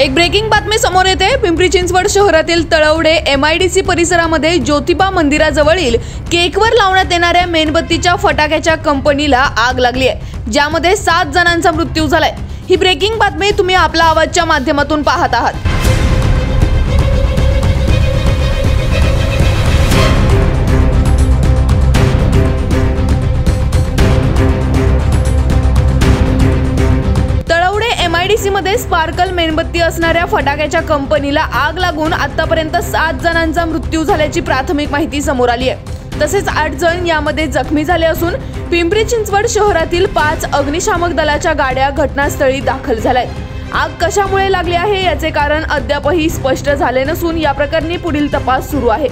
एक ब्रेकिंग बातमी समोर येते। पिंपरी चिंचवड शहरातील तळवडे MIDC परिसरामध्ये ज्योतिबा मंदिराजवळील केकवर लावण्यात येणाऱ्या मेणबत्तीच्या फटाक्याच्या कंपनीला आग लागली आहे, ज्यामध्ये 7 जणांचा मृत्यू झालाय। ही ब्रेकिंग बातमी तुम्ही आपला आवाजच्या माध्यमातून पाहत आहात। MIDC मध्ये स्पार्कल मेणबत्ती असणाऱ्या फटाक्याच्या कंपनीला आग लागून आतापर्यंत 7 जणांचा मृत्यू झाल्याची प्राथमिक माहिती समोर आली आहे। तसेच 8 जण यामध्ये जखमी झाले असून पिंपरी चिंचवड शहरातील 5 अग्निशामक दलाच्या गाड्या घटनास्थळी दाखल झाल्यात। आग कशामुळे लागली आहे याचे कारण अद्यापही स्पष्ट झाले नसून या प्रकरणी पुढील तपास सुरू आहे।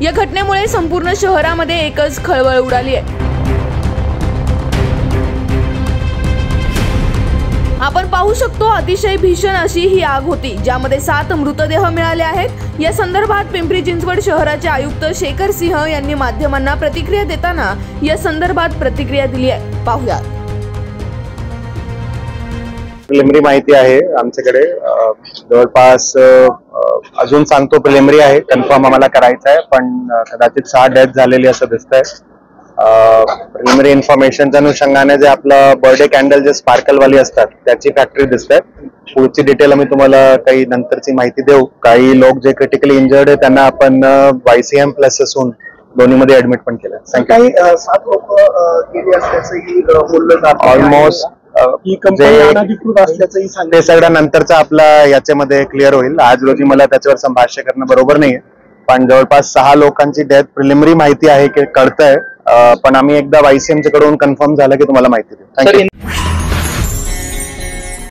या घटनेमुळे संपूर्ण शहरामध्ये एकच खळबळ उडाली आहे। आपण पाहू शकतो अतिशय भीषण अशी ही आग होती, ज्यामध्ये 7 मृतदेह मिळाले आहेत। या संदर्भात पिंपरी चिंचवड शहराचे आयुक्त शेखर सिंह यांनी माध्यमांना प्रतिक्रिया देताना या संदर्भात प्रतिक्रिया दिली आहे। पाहूया। प्रिलिमिनरी माहिती आहे आमच्याकडे, जवळपास अजून सांगतो प्रिलिमिनरी आहे, कन्फर्म आम्हाला करायचं आहे, पण कदाचित 6 डेथ झालेली असं दिसतंय। प्रिलिमिनरी इन्फॉर्मेशनच्या अनुषंगाने जे आपलं बर्थडे कॅन्डल जे स्पार्कल वाली असतात त्याची फॅक्टरी दिसते। पुढची डिटेल आम्ही तुम्हाला काही नंतरची माहिती देऊ। काही लोक जे क्रिटिकली इंजर्ड आहे त्यांना आपण YCM प्लस असून दोन्हीमध्ये ऍडमिट पण केलं। काही 7 लोक गेली असल्याचंही बोललं जातं। ऑलमोस्ट ही कंपनी अनधिकृत असल्याचंही सांगते। ते सगळ्या नंतरचा आपला याच्यामध्ये क्लिअर होईल। आज रोजी मला त्याच्यावर संभाष्य करणं बरोबर नाहीये, पण जवळपास 6 लोकांची डेथ प्रिलिमिनरी माहिती आहे की कळतंय, पण आम्ही एकदा YCM कडून कन्फर्म झालं की तुम्हाला माहिती देऊ। थँक्यू।